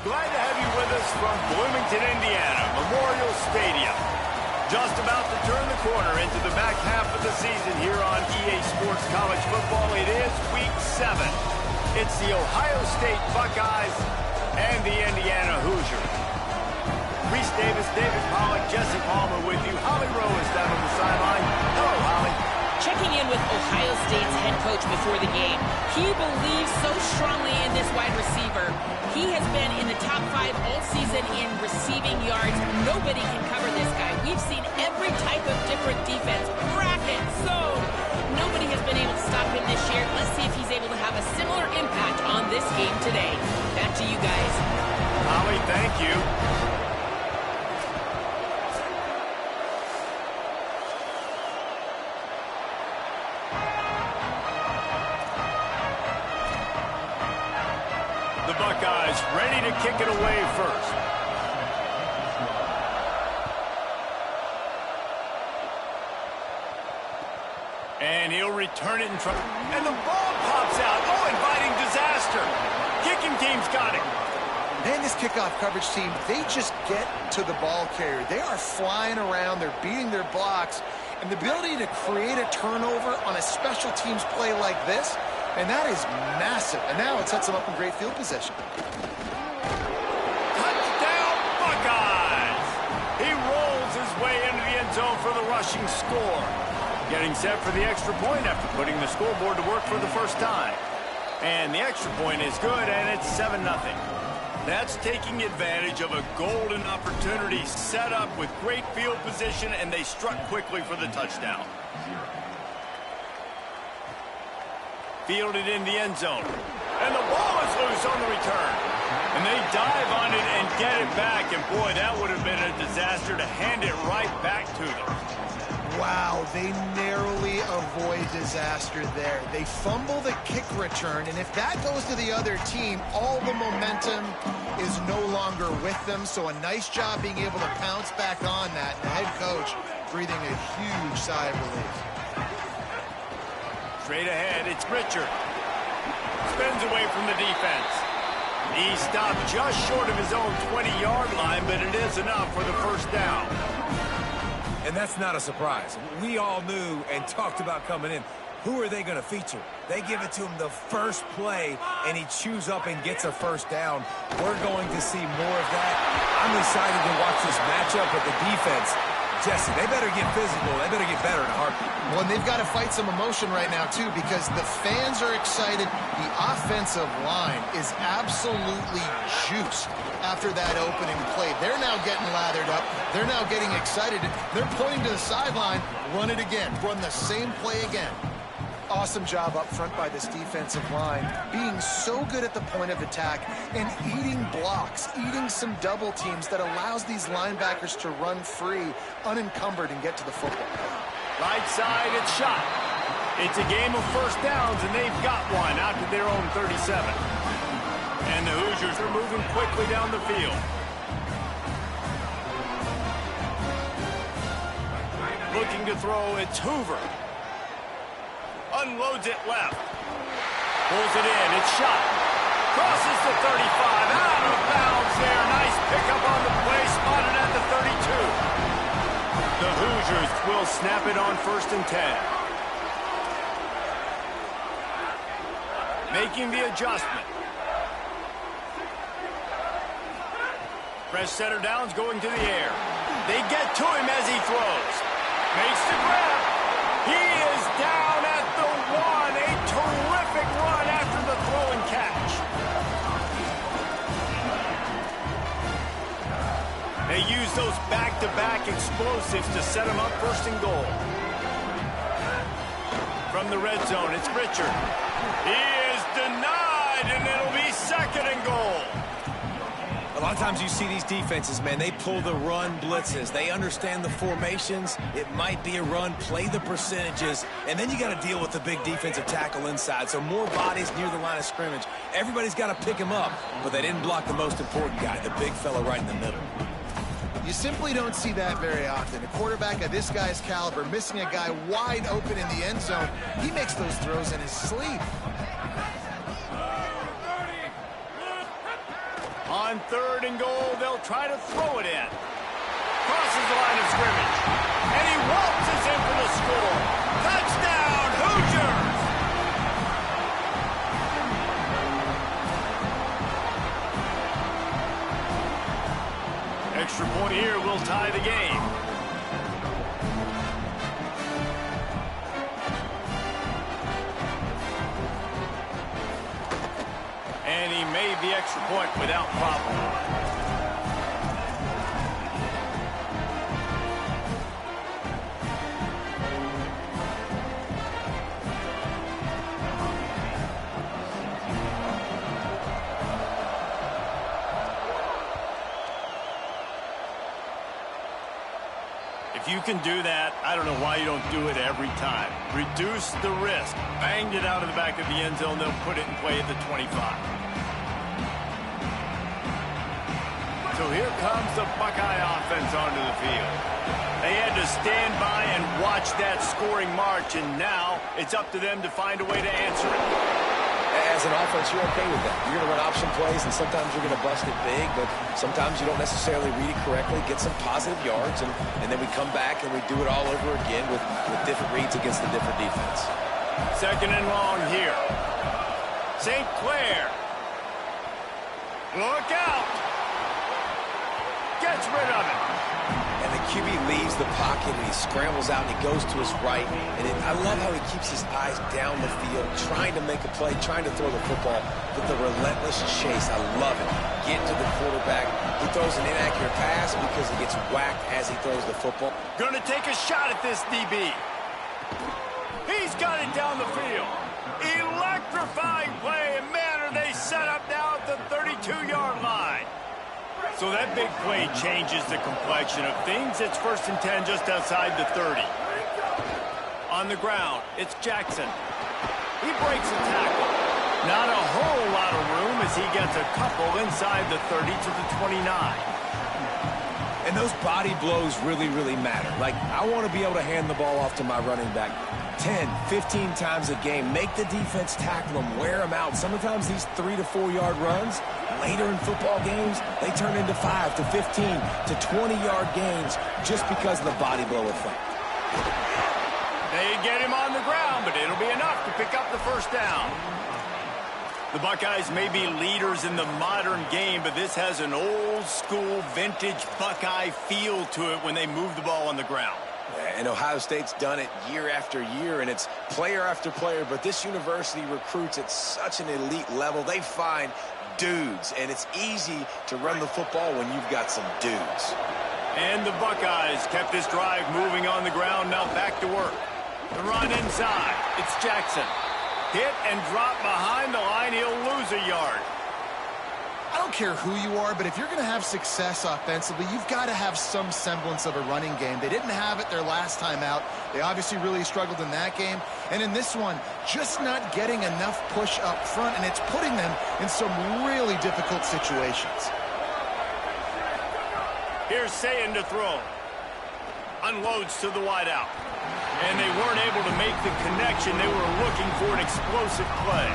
glad to have you with us from Bloomington, Indiana, Memorial Stadium. Just about to turn the corner into the back half of the season here on EA Sports College Football. It is Week 7. It's the Ohio State Buckeyes and the Indiana Hoosiers. Reese Davis, David Pollack, Jesse Palmer with you. Holly Rowe is down on the sideline. Hello, Holly. Checking in with Ohio State's head coach before the game. He believes so strongly in this wide receiver. He has been in the top 5 all season in receiving yards. Nobody can cover this guy. We've seen every type of different defense. Bracket, zone. Nobody has been able to stop him this year. Let's see if he's able to have a similar impact on this game today. Back to you guys. Holly, thank you. The Buckeyes ready to kick it away first. And he'll return it in front. And the ball pops out. Oh, inviting disaster. Kicking team's got it. Man, this kickoff coverage team, they just get to the ball carrier. They are flying around. They're beating their blocks. And the ability to create a turnover on a special teams play like this, and that is massive. And now it sets them up in great field position. Touchdown, Buckeyes! He rolls his way into the end zone for the rushing score. Getting set for the extra point after putting the scoreboard to work for the first time. And the extra point is good, and it's 7-0. That's taking advantage of a golden opportunity set up with great field position, and they struck quickly for the touchdown. Fielded in the end zone. And the ball is loose on the return. And they dive on it and get it back. And boy, that would have been a disaster to hand it right back to them. Wow, they narrowly avoid disaster there. They fumble the kick return, and if that goes to the other team, all the momentum is no longer with them. So a nice job being able to pounce back on that. And the head coach breathing a huge sigh of relief. Straight ahead, it's Richard. Spins away from the defense. He stopped just short of his own 20-yard line, but it is enough for the first down. And that's not a surprise. We all knew and talked about coming in. Who are they going to feature? They give it to him the first play, and he chews up and gets a first down. We're going to see more of that. I'm excited to watch this matchup with the defense. Jesse, they better get physical. They better get better in a heartbeat. Well, they've got to fight some emotion right now, too, because the fans are excited. The offensive line is absolutely juiced after that opening play. They're now getting lathered up. They're now getting excited. They're pointing to the sideline. Run it again. Run the same play again. Awesome job up front by this defensive line, being so good at the point of attack and eating blocks, eating some double teams that allows these linebackers to run free, unencumbered, and get to the football. Right side, it's shot. It's a game of first downs, and they've got one out to their own 37. And the Hoosiers are moving quickly down the field. Looking to throw, it's Hoover. Unloads it left. Pulls it in. It's shot. Crosses the 35. Out of bounds there. Nice pickup on the play. Spotted at the 32. The Hoosiers will snap it on 1st and 10. Making the adjustment. Fresh center downs going to the air. They get to him as he throws. Makes the grab. He is down at the 1. A terrific run after the throw and catch. They use those back-to-back explosives to set him up 1st and goal. From the red zone, it's Richard. He is denied, and it'll be 2nd and goal. A lot of times you see these defenses, man, they pull the run blitzes. They understand the formations. It might be a run, play the percentages, and then you got to deal with the big defensive tackle inside. So more bodies near the line of scrimmage. Everybody's got to pick him up, but they didn't block the most important guy, the big fella right in the middle. You simply don't see that very often. A quarterback of this guy's caliber missing a guy wide open in the end zone. He makes those throws in his sleep. On On 3rd and goal, they'll try to throw it in. Crosses the line of scrimmage. And he waltzes in for the score. Touchdown, Hoosiers! Extra point here will tie the game. And he made the extra point without problem. If you can do that, I don't know why you don't do it every time. Reduce the risk. Banged it out of the back of the end zone. They'll put it in play at the 25. So here comes the Buckeye offense onto the field. They had to stand by and watch that scoring march, and now it's up to them to find a way to answer it. As an offense, you're okay with that. You're going to run option plays, and sometimes you're going to bust it big, but sometimes you don't necessarily read it correctly, get some positive yards, and then we come back and we do it all over again with different reads against the different defense. 2nd and long here. St. Clair. Look out. Gets rid of it. And the QB leaves the pocket, and he scrambles out, and he goes to his right. And I love how he keeps his eyes down the field, trying to make a play, trying to throw the football, but the relentless chase, I love it. Get to the quarterback. He throws an inaccurate pass because he gets whacked as he throws the football. Going to take a shot at this DB. He's got it down the field. Electrifying play, and man, are they set up now at the 32-yard line. So that big play changes the complexion of things. It's 1st and 10 just outside the 30. On the ground, it's Jackson. He breaks a tackle. Not a whole lot of room as he gets a couple inside the 30 to the 29. And those body blows really, really matter. Like, I want to be able to hand the ball off to my running back 10, 15 times a game. Make the defense tackle them, wear them out. Sometimes these 3 to 4 yard runs, later in football games, they turn into 5 to 15 to 20-yard gains just because of the body blow effect. They get him on the ground, but it'll be enough to pick up the 1st down. The Buckeyes may be leaders in the modern game, but this has an old-school, vintage Buckeye feel to it when they move the ball on the ground. And Ohio State's done it year after year, and it's player after player, but this university recruits at such an elite level. They find dudes, and it's easy to run the football when you've got some dudes. And the Buckeyes kept this drive moving on the ground, now back to work. The run inside, it's Jackson. Hit and drop behind the line, he'll lose a yard. I don't care who you are, but if you're going to have success offensively, you've got to have some semblance of a running game. They didn't have it their last time out. They obviously really struggled in that game. And in this one, just not getting enough push up front, and it's putting them in some really difficult situations. Here's Sayin to throw. Unloads to the wideout. And they weren't able to make the connection. They were looking for an explosive play.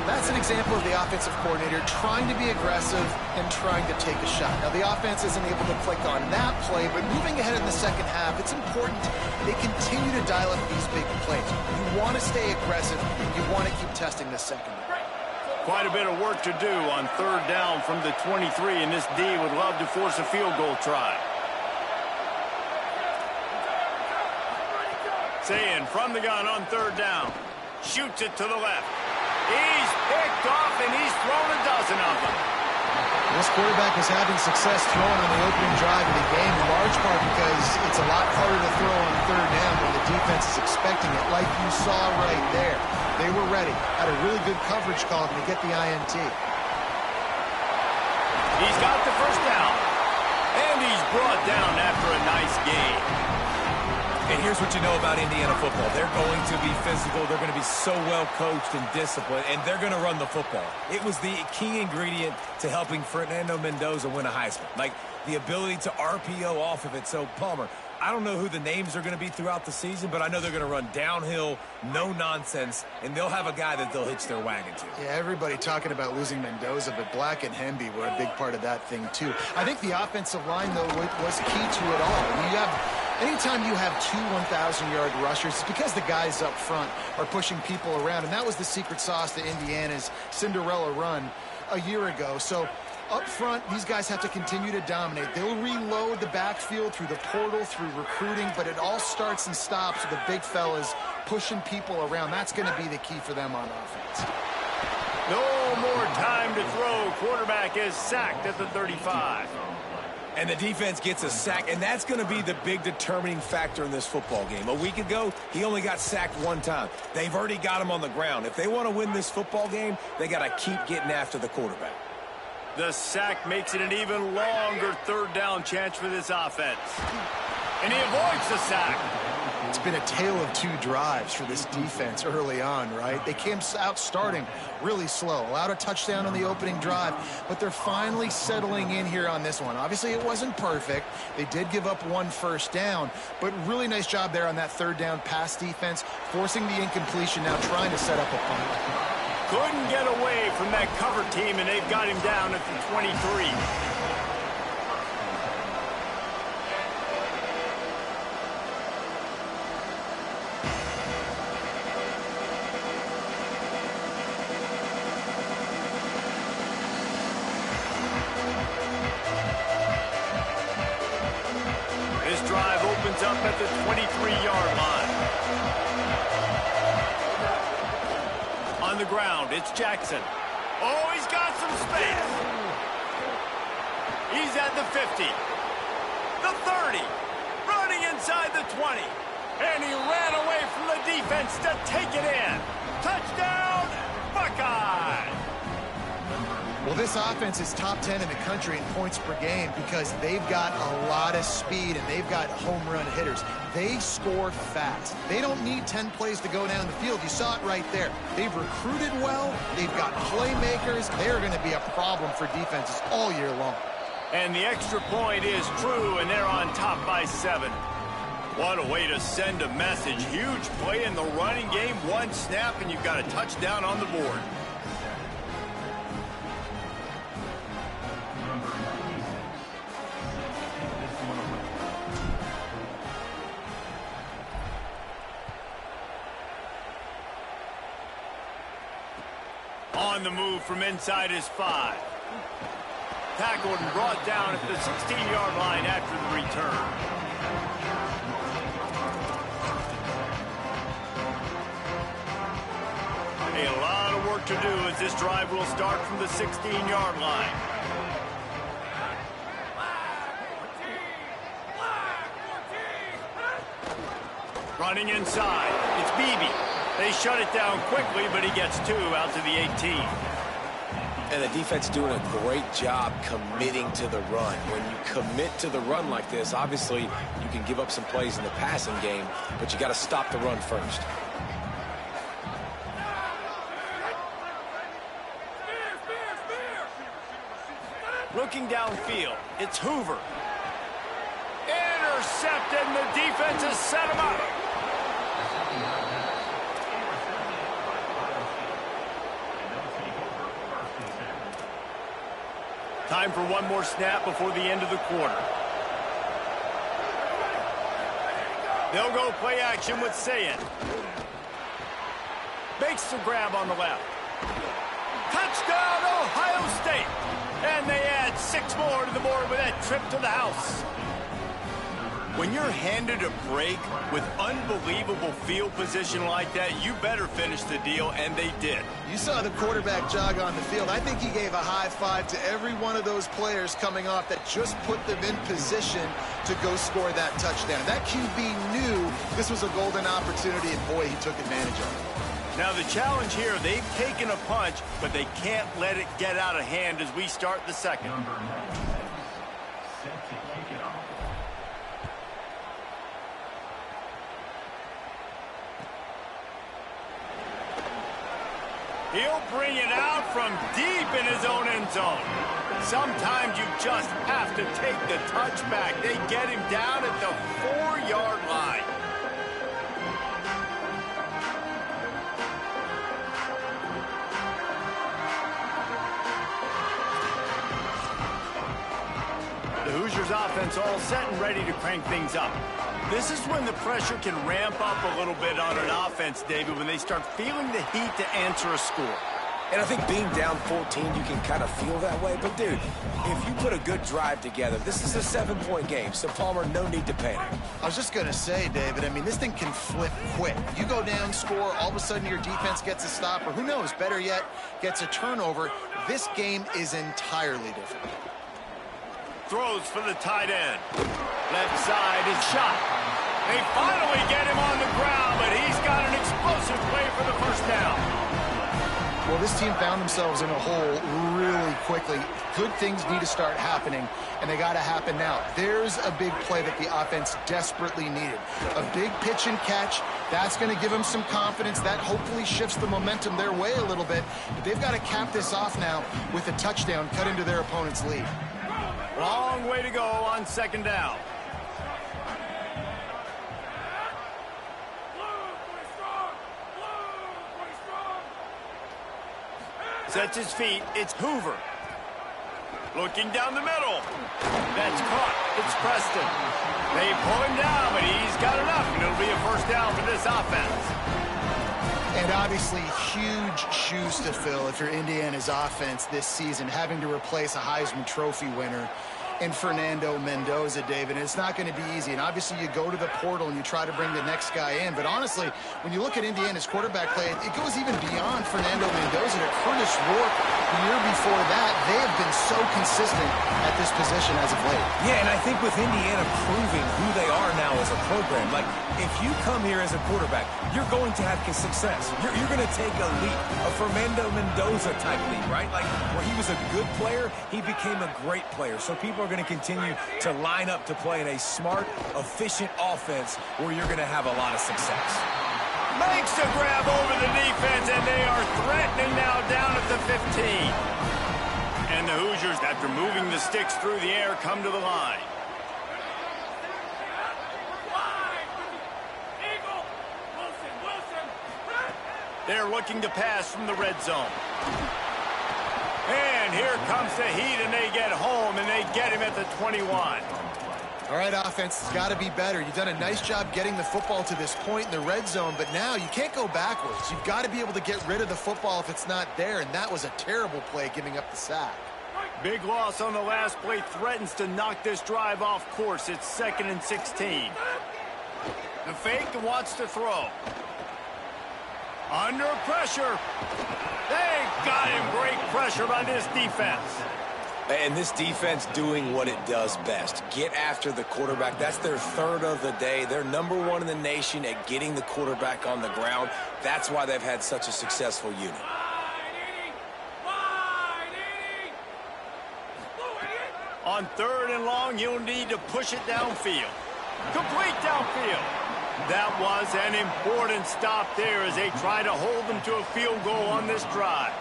That's an example of the offensive coordinator trying to be aggressive and trying to take a shot. Now, the offense isn't able to click on that play, but moving ahead in the second half, it's important they continue to dial up these big plays. You want to stay aggressive. You want to keep testing the secondary. Quite a bit of work to do on 3rd down from the 23, and this D would love to force a field goal try. Sayin from the gun on 3rd down. Shoots it to the left. He's picked off, and he's thrown a dozen of them. This quarterback was having success throwing on the opening drive of the game, in large part because it's a lot harder to throw on 3rd down when the defense is expecting it, like you saw right there. They were ready. Had a really good coverage call to get the INT. He's got the 1st down. And he's brought down after a nice game. And here's what you know about Indiana football. They're going to be physical. They're going to be so well coached and disciplined, and they're going to run the football. It was the key ingredient to helping Fernando Mendoza win a Heisman. Like the ability to RPO off of it. So, Palmer, I don't know who the names are going to be throughout the season, but I know they're going to run downhill, no nonsense, and they'll have a guy that they'll hitch their wagon to. Yeah, everybody talking about losing Mendoza, but Black and Hemby were a big part of that thing, too. I think the offensive line, though, was key to it all. Anytime you have two 1,000-yard rushers, it's because the guys up front are pushing people around, and that was the secret sauce to Indiana's Cinderella run a year ago. So up front, these guys have to continue to dominate. They'll reload the backfield through the portal, through recruiting, but it all starts and stops with the big fellas pushing people around. That's going to be the key for them on offense. No more time to throw. Quarterback is sacked at the 35. And the defense gets a sack, and that's going to be the big determining factor in this football game. A week ago, he only got sacked one time. They've already got him on the ground. If they want to win this football game, they got to keep getting after the quarterback. The sack makes it an even longer third down chance for this offense. And he avoids the sack. It's been a tale of two drives for this defense early on, right? They came out starting really slow, allowed a touchdown on the opening drive, but they're finally settling in here on this one. Obviously, it wasn't perfect. They did give up one first down, but really nice job there on that third down pass defense, forcing the incompletion, now trying to set up a punt. Couldn't get away from that cover team, and they've got him down at the 23. This drive opens up at the 23-yard line. On the ground, it's Jackson. Oh, he's got some space. He's at the 50. The 30. Running inside the 20. And he ran away from the defense to take it in. Touchdown, Buckeyes! Well, this offense is top 10 in the country in points per game because they've got a lot of speed and they've got home run hitters. They score fast. They don't need 10 plays to go down the field. You saw it right there. They've recruited well. They've got playmakers. They're going to be a problem for defenses all year long. And the extra point is true, and they're on top by 7. What a way to send a message. Huge play in the running game. One snap, and you've got a touchdown on the board. On the move from inside his 5. Tackled and brought down at the 16-yard line after the return. A lot of work to do as this drive will start from the 16-yard line. Running inside, it's Beebe. They shut it down quickly, but he gets 2 out to the 18. And the defense doing a great job committing to the run. When you commit to the run like this, obviously you can give up some plays in the passing game, but you got to stop the run first. Looking downfield, it's Hoover. Intercepted, and the defense has set him up. Time for one more snap before the end of the quarter. They'll go play action with Sayin. Makes the grab on the left. Touchdown, Ohio State! And they add 6 more to the board with that trip to the house. When you're handed a break with unbelievable field position like that, you better finish the deal, and they did. You saw the quarterback jog on the field. I think he gave a high five to every one of those players coming off that just put them in position to go score that touchdown. That QB knew this was a golden opportunity, and boy, he took advantage of it. Now the challenge here, they've taken a punch, but they can't let it get out of hand as we start the second. He'll bring it out from deep in his own end zone. Sometimes you just have to take the touchback. They get him down at the 4-yard line. The Hoosiers offense all set and ready to crank things up. This is when the pressure can ramp up a little bit on an offense, David, when they start feeling the heat to answer a score. And I think being down 14, you can kind of feel that way. But, dude, if you put a good drive together, this is a 7-point game. So, Palmer, no need to panic. I was just going to say, David, I mean, this thing can flip quick. You go down, score, all of a sudden your defense gets a stop, or who knows, better yet, gets a turnover. This game is entirely different. Throws for the tight end. Left side is shot. They finally get him on the ground, but he's got an explosive play for the first down. Well, this team found themselves in a hole really quickly. Good things need to start happening, and they got to happen now. There's a big play that the offense desperately needed. A big pitch and catch. That's going to give them some confidence. That hopefully shifts the momentum their way a little bit. But they've got to cap this off now with a touchdown cut into their opponent's lead. Long way to go on second down. Sets his feet. It's Hoover. Looking down the middle. That's caught. It's Preston. They pull him down, but he's got enough, and it'll be a first down for this offense. And obviously, huge shoes to fill if you're Indiana's offense this season, having to replace a Heisman Trophy winner in Fernando Mendoza, David. And it's not going to be easy. And obviously, you go to the portal and you try to bring the next guy in. But honestly, when you look at Indiana's quarterback play, it goes even beyond Fernando Mendoza to Curtis Rourke. The year before that, they have been so consistent at this position as of late. Yeah, and I think with Indiana proving who they are now as a program, like, if you come here as a quarterback, you're going to have success. You're going to take a leap, a Fernando Mendoza type leap, right? Like, where he was a good player, he became a great player. So people are going to continue to line up to play in a smart, efficient offense where you're going to have a lot of success. Makes a grab over the defense, and they are threatening now down at the 15. And the Hoosiers, after moving the sticks through the air, come to the line. They're looking to pass from the red zone. And here comes the heat, and they get home, and they get him at the 21. All right, offense, it's got to be better. You've done a nice job getting the football to this point in the red zone, but now you can't go backwards. You've got to be able to get rid of the football if it's not there, and that was a terrible play, giving up the sack. Big loss on the last play threatens to knock this drive off course. It's 2nd and 16. The fake wants to throw. Under pressure. They got him. Great pressure by this defense. And this defense doing what it does best. Get after the quarterback. That's their third of the day. They're #1 in the nation at getting the quarterback on the ground. That's why they've had such a successful unit. On 3rd and long, you'll need to push it downfield. Complete downfield. That was an important stop there as they try to hold them to a field goal on this drive.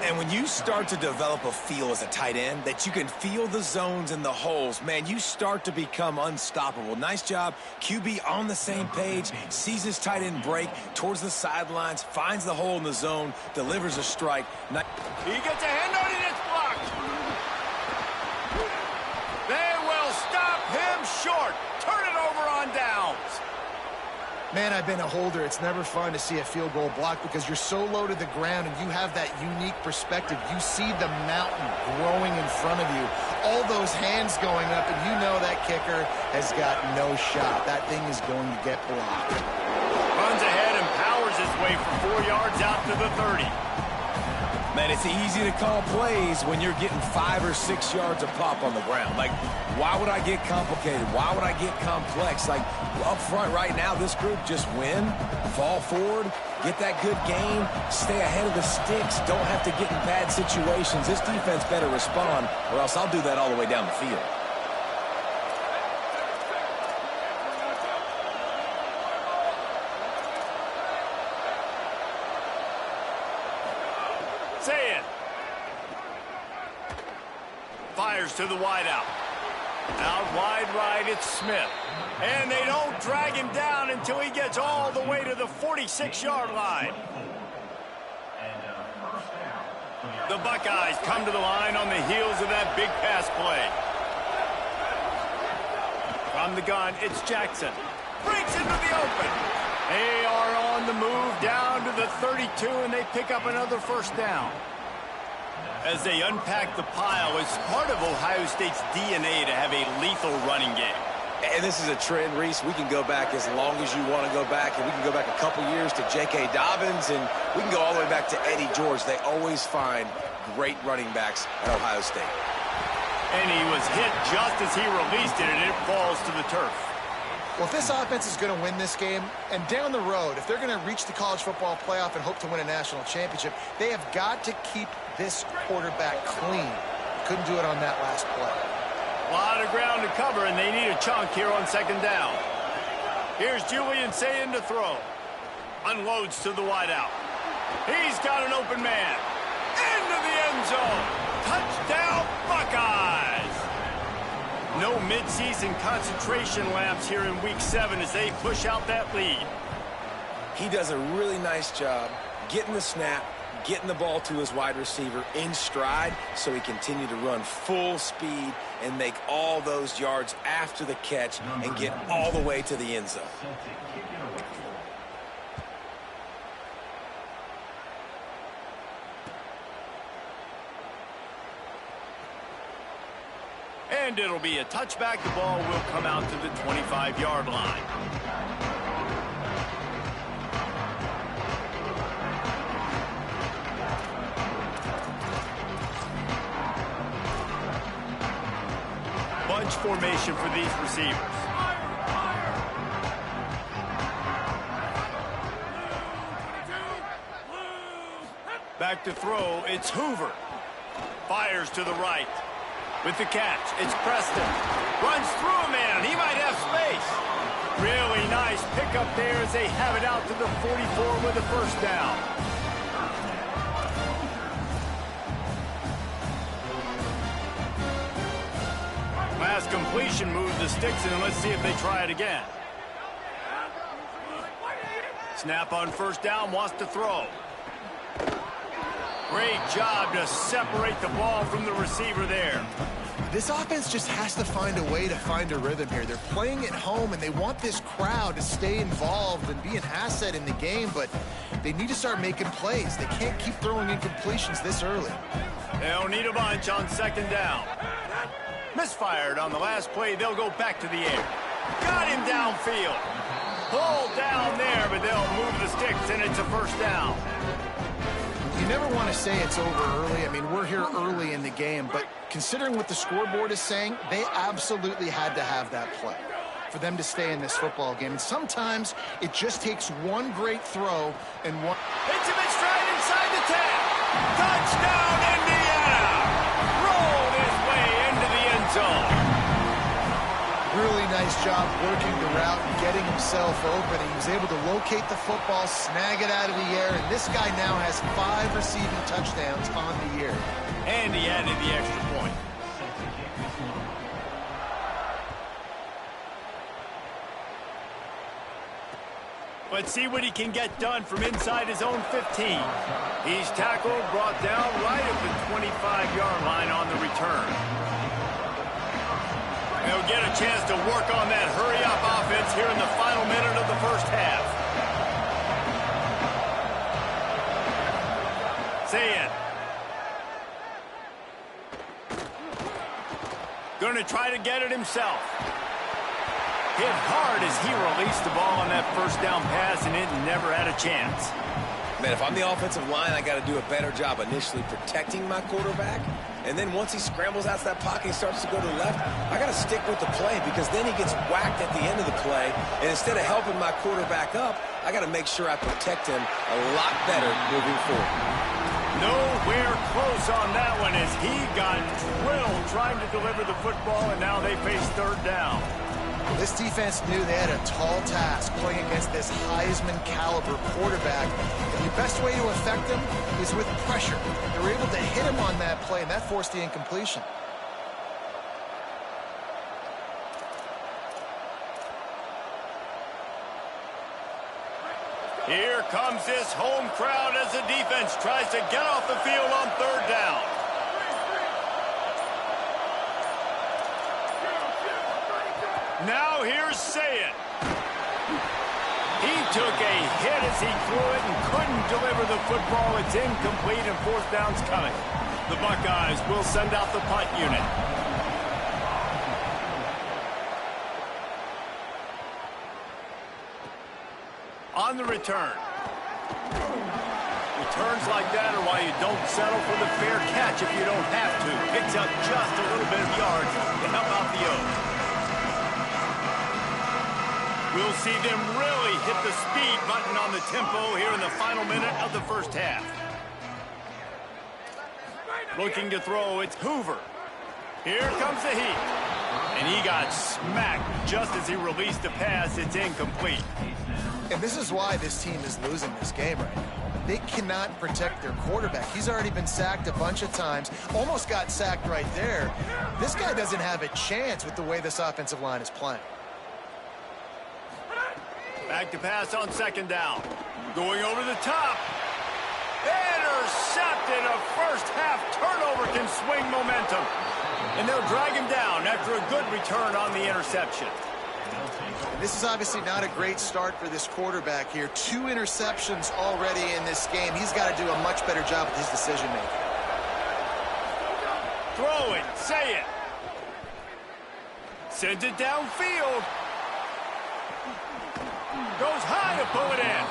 And when you start to develop a feel as a tight end that you can feel the zones and the holes, man, you start to become unstoppable. Nice job. QB on the same page, sees his tight end break towards the sidelines, finds the hole in the zone, delivers a strike. He gets a hand on it, it's blocked. They will stop him short. Turn it over on downs. Man, I've been a holder. It's never fun to see a field goal blocked because you're so low to the ground and you have that unique perspective. You see the mountain growing in front of you. All those hands going up, and you know that kicker has got no shot. That thing is going to get blocked. Runs ahead and powers his way for 4 yards out to the 30. Man, it's easy to call plays when you're getting 5 or 6 yards of pop on the ground. Like, why would I get complicated? Why would I get complex? Like, up front right now, this group just win, fall forward, get that good game, stay ahead of the sticks, don't have to get in bad situations. This defense better respond, or else I'll do that all the way down the field. Say it. Fires to the wideout. Out wide right, it's Smith. And they don't drag him down until he gets all the way to the 46-yard line. The Buckeyes come to the line on the heels of that big pass play. From the gun, it's Jackson. Breaks into the open. They are on the move down to the 32, and they pick up another first down. As they unpack the pile, it's part of Ohio State's DNA to have a lethal running game. And this is a trend, Reese. We can go back as long as you want to go back, and we can go back a couple years to J.K. Dobbins, and we can go all the way back to Eddie George. They always find great running backs at Ohio State. And he was hit just as he released it, and it falls to the turf. Well, if this offense is going to win this game, and down the road, if they're going to reach the college football playoff and hope to win a national championship, they have got to keep this quarterback clean. Couldn't do it on that last play. A lot of ground to cover, and they need a chunk here on second down. Here's Julian Sayin to throw. Unloads to the wideout. He's got an open man. Into the end zone. Touchdown, Buckeyes! No midseason concentration laps here in Week 7 as they push out that lead. He does a really nice job getting the snap, getting the ball to his wide receiver in stride so he continue to run full speed and make all those yards after the catch and get all the way to the end zone. And it'll be a touchback. The ball will come out to the 25-yard line. Bunch formation for these receivers. Back to throw, it's Hoover. Fires to the right. With the catch, it's Preston. Runs through a man. He might have space. Really nice pickup there as they have it out to the 44 with a first down. Last completion moved the sticks in, and let's see if they try it again. Snap on first down, wants to throw. Great job to separate the ball from the receiver there. This offense just has to find a way to find a rhythm here. They're playing at home, and they want this crowd to stay involved and be an asset in the game, but they need to start making plays. They can't keep throwing incompletions this early. They'll need a bunch on second down. Misfired on the last play. They'll go back to the air. Got him downfield. Pulled down there, but they'll move the sticks, and it's a first down. You never want to say it's over early. I mean, we're here early in the game, but considering what the scoreboard is saying, they absolutely had to have that play for them to stay in this football game. And sometimes it just takes one great throw and one... Hits him in stride inside the 10. Touchdown, Indiana! Rolled his way into the end zone. Really nice job working the route and getting himself open. He was able to locate the football, snag it out of the air, and this guy now has 5 receiving touchdowns on the year. And he added the extra point. Let's see what he can get done from inside his own 15. He's tackled, brought down right at the 25-yard line on the return. They'll get a chance to work on that hurry-up offense here in the final minute of the first half. Say it. Going to try to get it himself. Hit hard as he released the ball on that first down pass, and it never had a chance. Man, if I'm the offensive line, I got to do a better job initially protecting my quarterback. And then once he scrambles out of that pocket and starts to go to the left, I got to stick with the play because then he gets whacked at the end of the play. And instead of helping my quarterback up, I got to make sure I protect him a lot better moving forward. Nowhere close on that one as he got drilled trying to deliver the football, and now they face third down. This defense knew they had a tall task playing against this Heisman-caliber quarterback. And the best way to affect him is with pressure. They're were able to hit him on that play, and that forced the incompletion. Here comes this home crowd as the defense tries to get off the field on third down. Now here's Sayet. He took a hit as he threw it and couldn't deliver the football. It's incomplete and fourth down's coming. The Buckeyes will send out the punt unit. On the return. Returns like that are why you don't settle for the fair catch if you don't have to. Picks up just a little bit of yards to help out the Oaks. We'll see them really hit the speed button on the tempo here in the final minute of the first half. Looking to throw, it's Hoover. Here comes the heat. And he got smacked just as he released the pass. It's incomplete. And this is why this team is losing this game right now. They cannot protect their quarterback. He's already been sacked a bunch of times. Almost got sacked right there. This guy doesn't have a chance with the way this offensive line is playing. Back to pass on second down. Going over the top. Intercepted. A first half turnover can swing momentum. And they'll drag him down after a good return on the interception. This is obviously not a great start for this quarterback here. 2 interceptions already in this game. He's got to do a much better job with his decision-making. Throw it. Say it. Sends it downfield. Goes high to pull it in.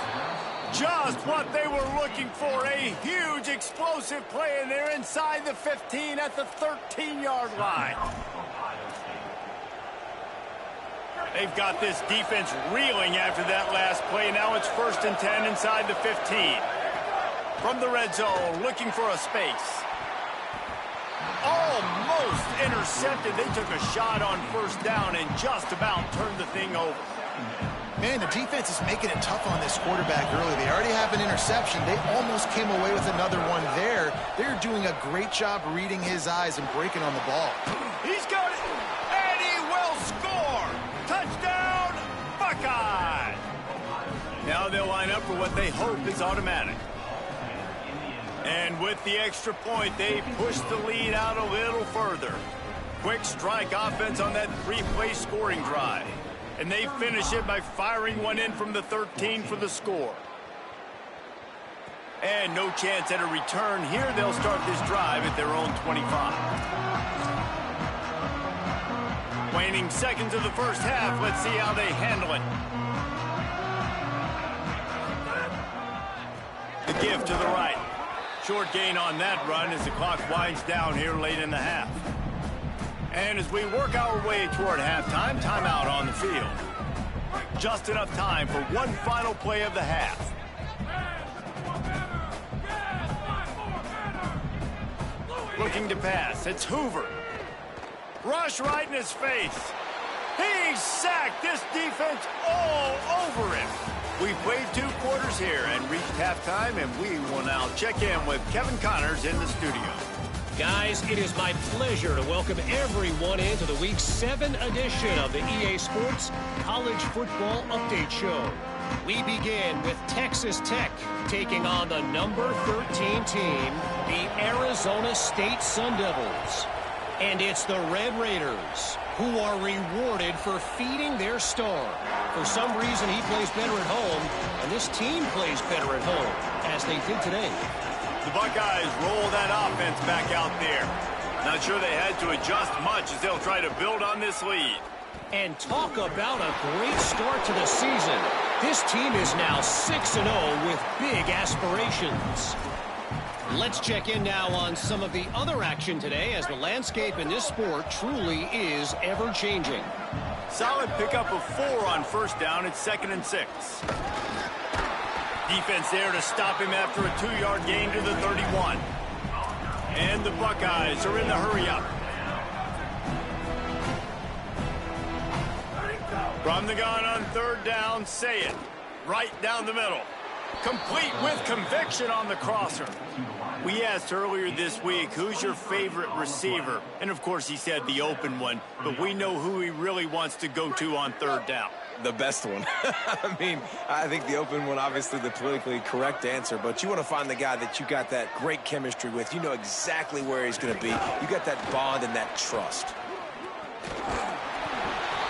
Just what they were looking for. A huge explosive play, and they're inside the 15 at the 13-yard line. They've got this defense reeling after that last play. Now it's 1st and 10 inside the 15. From the red zone, looking for a space. Almost intercepted. They took a shot on first down and just about turned the thing over. Man, the defense is making it tough on this quarterback early. They already have an interception. They almost came away with another one there. They're doing a great job reading his eyes and breaking on the ball. He's got it, and he will score. Touchdown, Buckeye. Now they'll line up for what they hope is automatic. And with the extra point, they push the lead out a little further. Quick strike offense on that 3-play scoring drive. And they finish it by firing one in from the 13 for the score. And no chance at a return here. They'll start this drive at their own 25. Waning seconds of the first half. Let's see how they handle it. The give to the right. Short gain on that run as the clock winds down here late in the half. And as we work our way toward halftime, timeout on the field. Just enough time for one final play of the half. Looking to pass. It's Hoover. Rush right in his face. He's sacked. This defense all over him. We played 2 quarters here and reached halftime, and we will now check in with Kevin Connors in the studio. Guys, it is my pleasure to welcome everyone into the Week 7 edition of the EA Sports College Football Update Show. We begin with Texas Tech taking on the number 13 team, the Arizona State Sun Devils. And it's the Red Raiders who are rewarded for feeding their star. For some reason, he plays better at home, and this team plays better at home, as they did today. The Buckeyes roll that offense back out there. Not sure they had to adjust much as they'll try to build on this lead. And talk about a great start to the season. This team is now 6-0 with big aspirations. Let's check in now on some of the other action today, as the landscape in this sport truly is ever-changing. Solid pickup of 4 on first down. It's 2nd and 6. Defense there to stop him after a 2-yard gain to the 31. And the Buckeyes are in the hurry-up. From the gun on third down, Sayet. Right down the middle. Complete with conviction on the crosser. We asked earlier this week, who's your favorite receiver? And, of course, he said the open one, but we know who he really wants to go to on third down. The best one. I mean, I think the open one, obviously the politically correct answer, but you want to find the guy that you got that great chemistry with. You know exactly where he's going to be. You got that bond and that trust.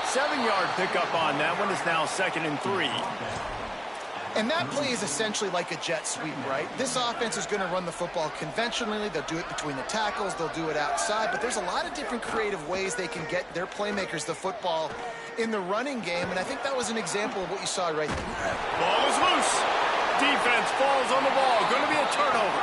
7-yard pickup on that one. Is now 2nd and 3. And that play is essentially like a jet sweep, right? This offense is going to run the football conventionally. They'll do it between the tackles. They'll do it outside. But there's a lot of different creative ways they can get their playmakers the football in the running game. And I think that was an example of what you saw right there. Ball is loose. Defense falls on the ball. Going to be a turnover.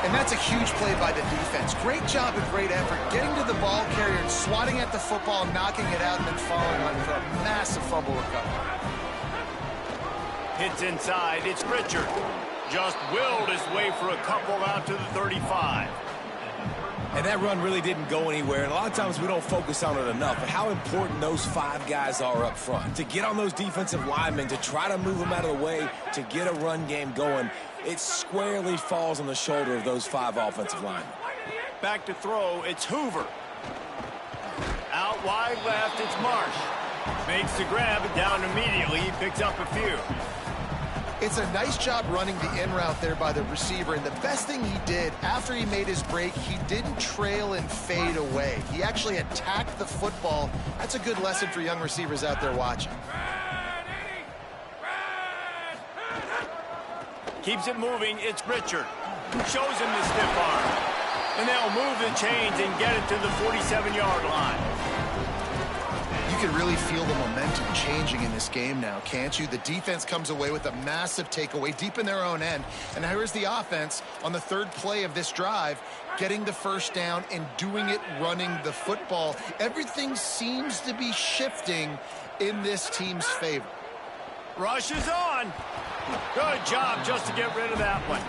And that's a huge play by the defense. Great job and great effort getting to the ball carrier and swatting at the football, knocking it out, and then following on for a massive fumble recovery. Hits inside. It's Richard. Just willed his way for a couple out to the 35. And that run really didn't go anywhere. And a lot of times we don't focus on it enough. But how important those 5 guys are up front. To get on those defensive linemen, to try to move them out of the way, to get a run game going, it squarely falls on the shoulder of those 5 offensive linemen. Back to throw. It's Hoover. Out wide left. It's Marsh. Makes the grab and down immediately. He picks up a few. It's a nice job running the in route there by the receiver, and the best thing he did after he made his break, he didn't trail and fade away. He actually attacked the football. That's a good lesson for young receivers out there watching. Keeps it moving. It's Richard. Shows him the stiff arm. And they'll move the chains and get it to the 47-yard line. You can really feel the momentum changing in this game now, can't you? The defense comes away with a massive takeaway deep in their own end. And here's the offense on the 3rd play of this drive, getting the first down and doing it running the football. Everything seems to be shifting in this team's favor. Rush is on. Good job just to get rid of that one.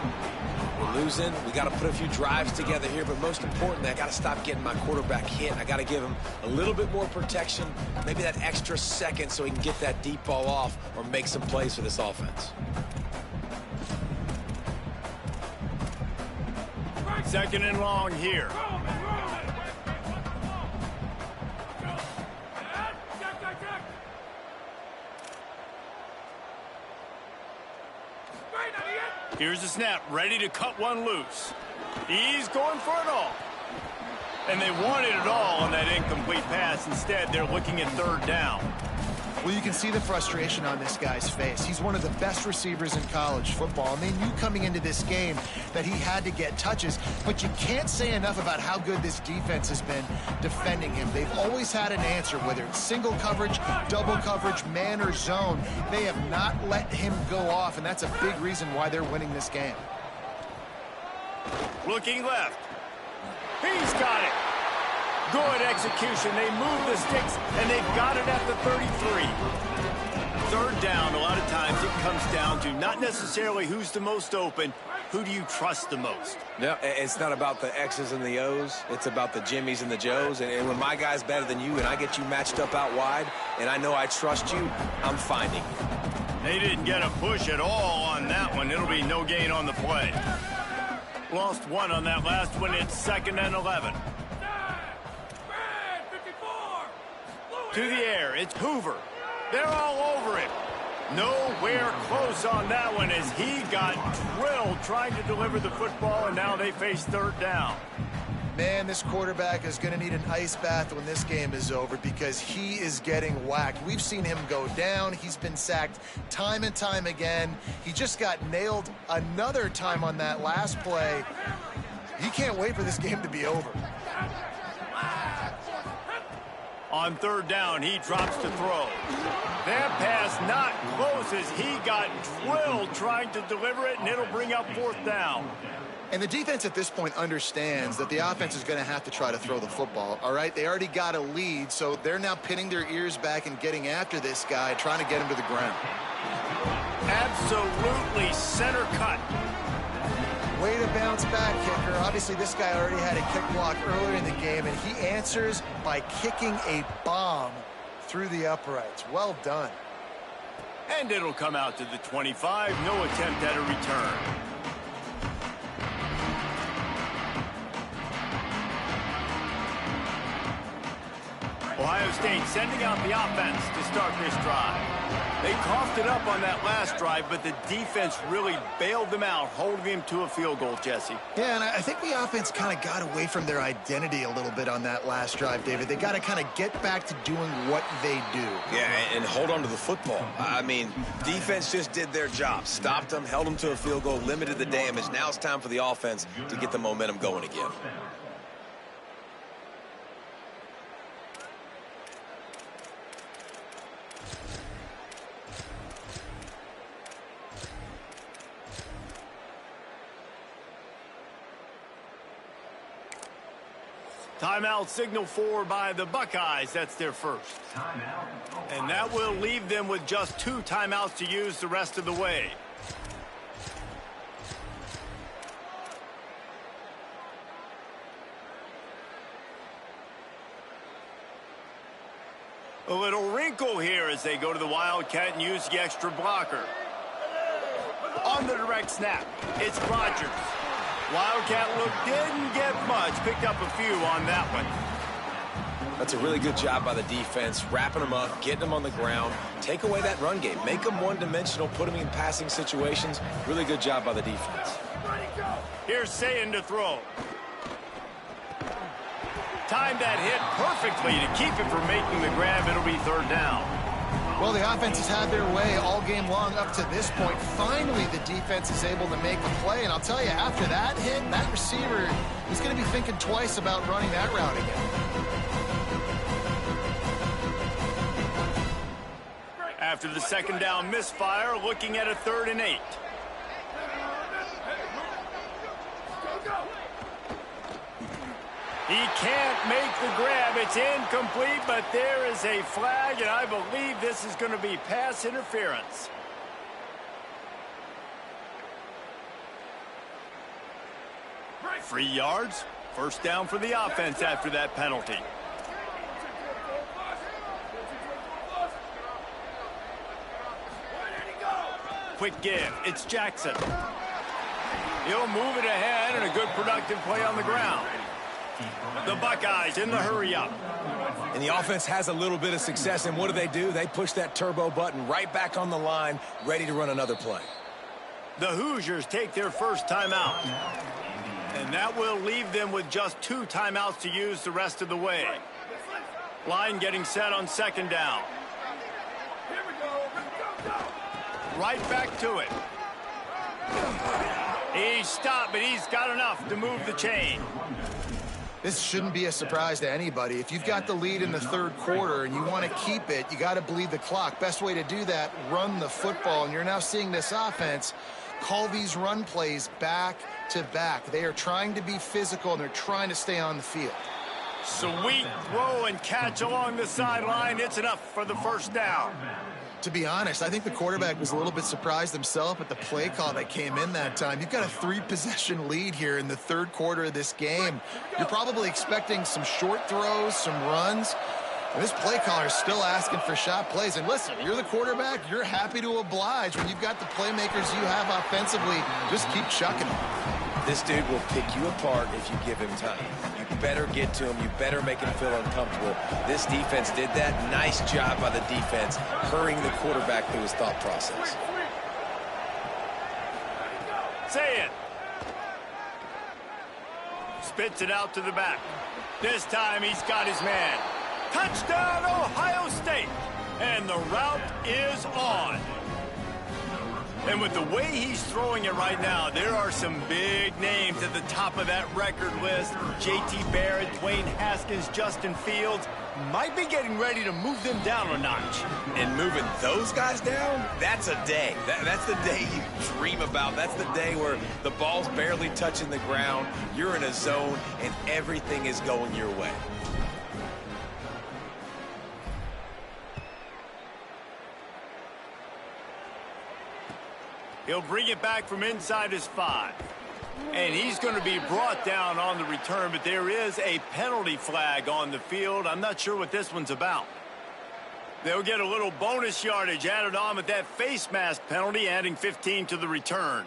We're losing. We got to put a few drives together here, but most importantly, I got to stop getting my quarterback hit. I got to give him a little bit more protection, maybe that extra second so he can get that deep ball off or make some plays for this offense. 2nd and long here. Here's the snap, ready to cut one loose. He's going for it all. And they wanted it all on that incomplete pass. Instead, they're looking at 3rd down. Well, you can see the frustration on this guy's face. He's one of the best receivers in college football, and they knew coming into this game that he had to get touches, but you can't say enough about how good this defense has been defending him. They've always had an answer, whether it's single coverage, double coverage, man or zone. They have not let him go off, and that's a big reason why they're winning this game. Looking left. He's got it. Good execution. They move the sticks, and they've got it at the 33. 3rd down, a lot of times it comes down to not necessarily who's the most open, who do you trust the most? Yeah, it's not about the X's and the O's. It's about the Jimmys and the Joes. And when my guy's better than you and I get you matched up out wide and I know I trust you, I'm finding you. They didn't get a push at all on that one. It'll be no gain on the play. Lost one on that last one. It's 2nd and 11. To the air, it's Hoover. They're all over it. Nowhere close on that one as he got drilled trying to deliver the football, and now they face 3rd down. Man, this quarterback is going to need an ice bath when this game is over because he is getting whacked. We've seen him go down. He's been sacked time and time again. He just got nailed another time on that last play. He can't wait for this game to be over. On 3rd down, he drops to throw. That pass not close as he got drilled trying to deliver it, and it'll bring up 4th down. And the defense at this point understands that the offense is going to have to try to throw the football, all right? They already got a lead, so they're now pinning their ears back and getting after this guy, trying to get him to the ground. Absolutely center cut. Way to bounce back, kicker. Obviously, this guy already had a kick block earlier in the game, and he answers by kicking a bomb through the uprights. Well done. And it'll come out to the 25. No attempt at a return. Ohio State sending out the offense to start this drive. They coughed it up on that last drive, but the defense really bailed them out, holding them to a field goal, Jesse. Yeah, and I think the offense kind of got away from their identity a little bit on that last drive, David. They got to kind of get back to doing what they do. Yeah, and hold on to the football. I mean, defense just did their job. Stopped them, held them to a field goal, limited the damage. Now it's time for the offense to get the momentum going again. Timeout signal for by the Buckeyes. That's their first. And that will leave them with just 2 timeouts to use the rest of the way. A little wrinkle here as they go to the Wildcat and use the extra blocker. On the direct snap, it's Rodgers. Wildcat look didn't get much. Picked up a few on that one. That's a really good job by the defense, wrapping them up, getting them on the ground. Take away that run game. Make them one-dimensional, put them in passing situations. Really good job by the defense. Here's Sayin to throw. Timed that hit perfectly to keep it from making the grab. It'll be 3rd down. Well, the offense has had their way all game long up to this point. Finally, the defense is able to make a play. And I'll tell you, after that hit, that receiver is going to be thinking twice about running that route again. After the 2nd down misfire, looking at a 3rd and 8. He can't make the grab. It's incomplete, but there is a flag, and I believe this is going to be pass interference. Free yards. 1st down for the offense after that penalty. Quick give. It's Jackson. He'll move it ahead, and a good productive play on the ground. The Buckeyes in the hurry-up. And the offense has a little bit of success, and what do? They push that turbo button right back on the line, ready to run another play. The Hoosiers take their first timeout. And that will leave them with just 2 timeouts to use the rest of the way. Line getting set on 2nd down. Right back to it. He stopped, but he's got enough to move the chain. This shouldn't be a surprise to anybody. If you've got the lead in the 3rd quarter and you want to keep it, you got to bleed the clock. Best way to do that, run the football. And you're now seeing this offense call these run plays back to back. They are trying to be physical, and they're trying to stay on the field. Sweet throw and catch along the sideline. It's enough for the 1st down. To be honest, I think the quarterback was a little bit surprised himself at the play call that came in that time. You've got a 3-possession lead here in the 3rd quarter of this game. You're probably expecting some short throws, some runs. And this play caller is still asking for shot plays. And listen, you're the quarterback. You're happy to oblige when you've got the playmakers you have offensively. Just keep chucking them. This dude will pick you apart if you give him time. You better get to him. You better make him feel uncomfortable. This defense did that. Nice job by the defense, hurrying the quarterback through his thought process. Say it. Spits it out to the back. This time he's got his man. Touchdown, Ohio State. And the route is on. And with the way he's throwing it right now, there are some big names at the top of that record list. J.T. Barrett, Dwayne Haskins, Justin Fields might be getting ready to move them down a notch. And moving those guys down, that's a day. That's the day you dream about. That's the day where the ball's barely touching the ground, you're in a zone, and everything is going your way. He'll bring it back from inside his 5. And he's going to be brought down on the return, but there is a penalty flag on the field. I'm not sure what this one's about. They'll get a little bonus yardage added on with that face mask penalty, adding 15 to the return.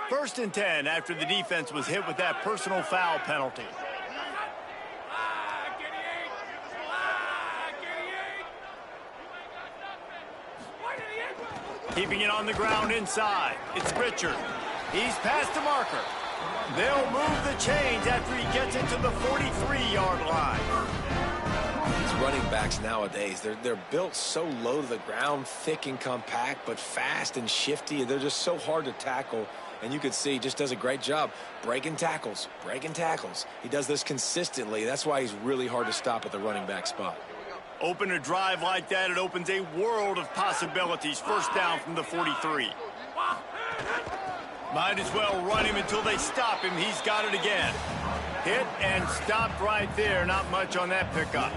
First and 10 after the defense was hit with that personal foul penalty. Keeping it on the ground inside. It's Richard. He's past the marker. They'll move the chains after he gets it to the 43-yard line. These running backs nowadays, they're built so low to the ground, thick and compact, but fast and shifty. They're just so hard to tackle. And you can see he just does a great job breaking tackles, breaking tackles. He does this consistently. That's why he's really hard to stop at the running back spot. Open a drive like that, it opens a world of possibilities. First down from the 43. Might as well run him until they stop him. He's got it again. Hit and stopped right there. Not much on that pickup.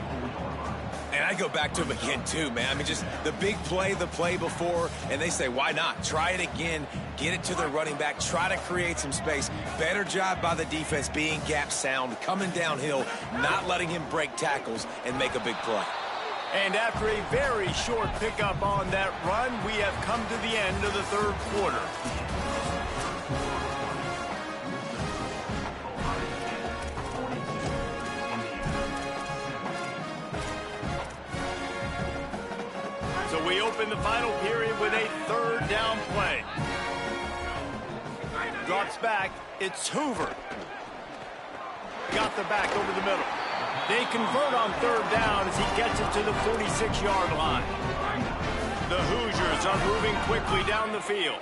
And I go back to him again, too, man. I mean, just the big play, the play before, and they say, why not? Try it again, get it to the running back, try to create some space. Better job by the defense being gap sound, coming downhill, not letting him break tackles and make a big play. And after a very short pickup on that run, we have come to the end of the third quarter. So we open the final period with a third down play. Drops back. It's Hoover. Got the back over the middle. They convert on third down as he gets it to the 46-yard line. The Hoosiers are moving quickly down the field.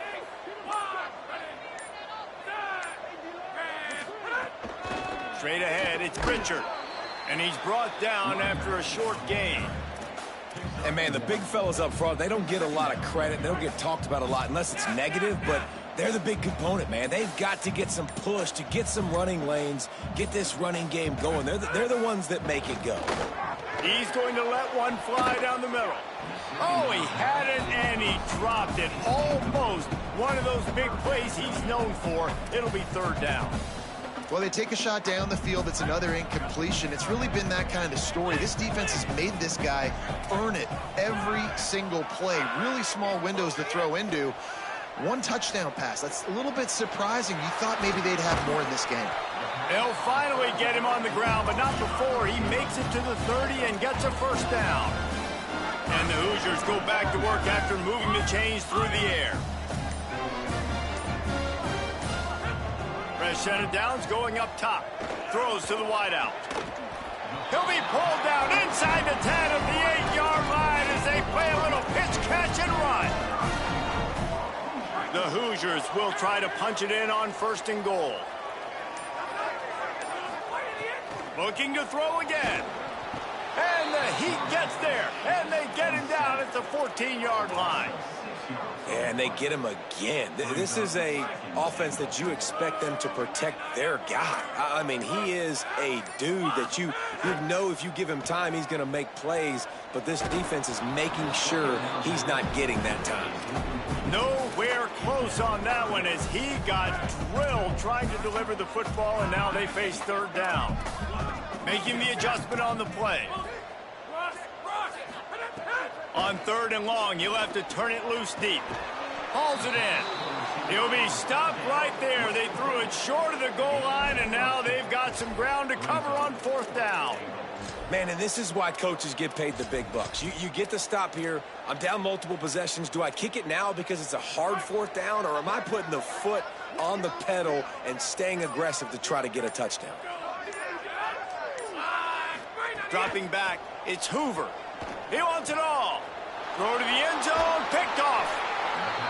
Straight ahead, it's Richard. And he's brought down after a short gain. And, man, the big fellas up front, they don't get a lot of credit. They don't get talked about a lot unless it's negative, but they're the big component, man. They've got to get some push, to get some running lanes, get this running game going. They're the ones that make it go. He's going to let one fly down the middle. Oh, he had it, and he dropped it. Almost one of those big plays he's known for. It'll be third down. Well, they take a shot down the field. It's another incompletion. It's really been that kind of story. This defense has made this guy earn it every single play. Really small windows to throw into. One touchdown pass. That's a little bit surprising. You thought maybe they'd have more in this game. They'll finally get him on the ground, but not before he makes it to the 30 and gets a first down. And the Hoosiers go back to work after moving the chains through the air. Fresh set of downs going up top. Throws to the wideout. He'll be pulled down inside the 10 of the 8-yard line as they play a little pitch, catch, and run. The Hoosiers will try to punch it in on first and goal. Looking to throw again. And the Heat gets there. And they get him down at the 14-yard line. Yeah, and they get him again. This is a offense that you expect them to protect their guy. I mean, he is a dude that you know if you give him time, he's going to make plays. But this defense is making sure he's not getting that time. Nowhere close on that one as he got drilled trying to deliver the football, and now they face third down. Making the adjustment on the play. On third and long, he'll have to turn it loose deep. Hauls it in. He'll be stopped right there. They threw it short of the goal line, and now they've got some ground to cover on fourth down. Man, and this is why coaches get paid the big bucks. You get to stop here. I'm down multiple possessions. Do I kick it now because it's a hard fourth down, or am I putting the foot on the pedal and staying aggressive to try to get a touchdown? Dropping back, it's Hoover. He wants it all. Throw to the end zone, picked off.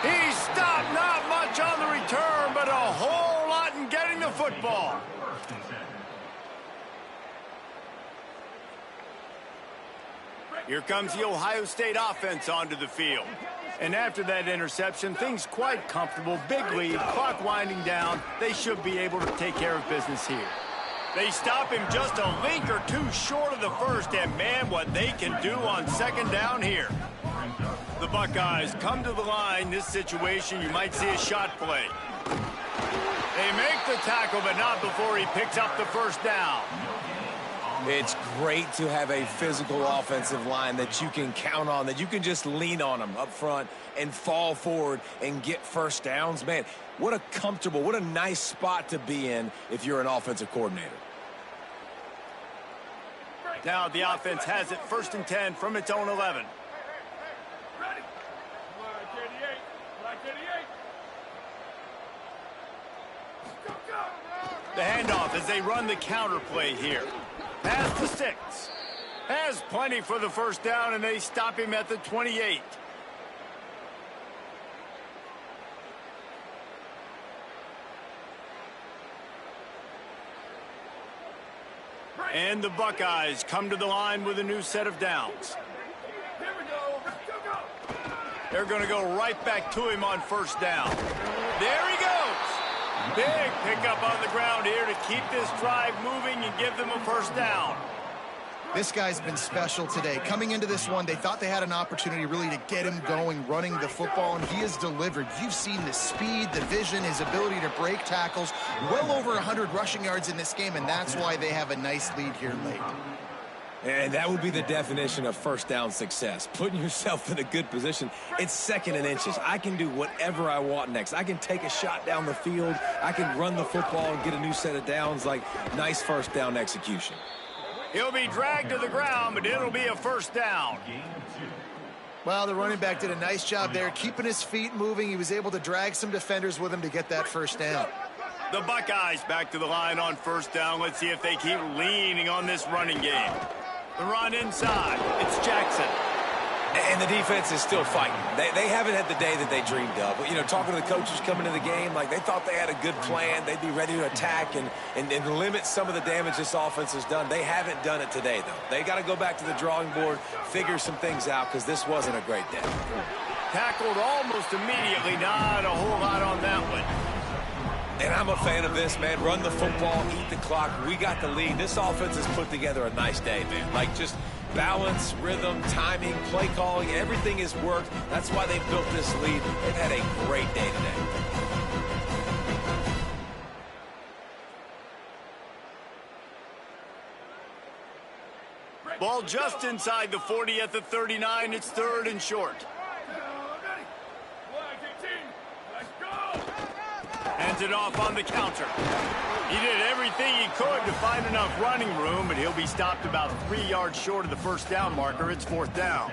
He stopped, not much on the return, but a whole lot in getting the football. Here comes the Ohio State offense onto the field. And after that interception, things quite comfortable. Big lead, clock winding down. They should be able to take care of business here. They stop him just a link or two short of the first, and man, what they can do on second down here. The Buckeyes come to the line. This situation, you might see a shot play. They make the tackle, but not before he picks up the first down. It's great to have a physical offensive line that you can count on, that you can just lean on them up front and fall forward and get first downs. Man, what a comfortable, what a nice spot to be in if you're an offensive coordinator. Now the offense has it 1st and 10 from its own 11. The handoff as they run the counter play here. Pass to Sticks. Has plenty for the first down, and they stop him at the 28. And the Buckeyes come to the line with a new set of downs. They're going to go right back to him on first down. There he goes. Big pickup on the ground here to keep this drive moving and give them a first down. This guy's been special today. Coming into this one, they thought they had an opportunity really to get him going, running the football, and he has delivered. You've seen the speed, the vision, his ability to break tackles. Well over 100 rushing yards in this game, and that's why they have a nice lead here late. And that would be the definition of first down success, putting yourself in a good position. It's 2nd and inches. I can do whatever I want next. I can take a shot down the field. I can run the football and get a new set of downs. Like, nice first down execution. He'll be dragged to the ground, but it'll be a first down. Well, the running back did a nice job there, keeping his feet moving. He was able to drag some defenders with him to get that first down. The Buckeyes back to the line on first down. Let's see if they keep leaning on this running game. The run inside. It's Jackson. And the defense is still fighting. They haven't had the day that they dreamed of. But, you know, talking to the coaches coming into the game, like, they thought they had a good plan. They'd be ready to attack and limit some of the damage this offense has done. They haven't done it today, though. They got to go back to the drawing board, figure some things out, because this wasn't a great day. Tackled almost immediately. Not a whole lot on that one. And I'm a fan of this, man. Run the football, eat the clock. We got the lead. This offense has put together a nice day, man. Like, just balance, rhythm, timing, play calling, everything has worked. That's why they built this lead. They've had a great day today. Ball just inside the 40 at the 39. It's 3rd and short. Hands it off on the counter. He did everything he could to find enough running room, but he'll be stopped about 3 yards short of the first down marker. It's 4th down.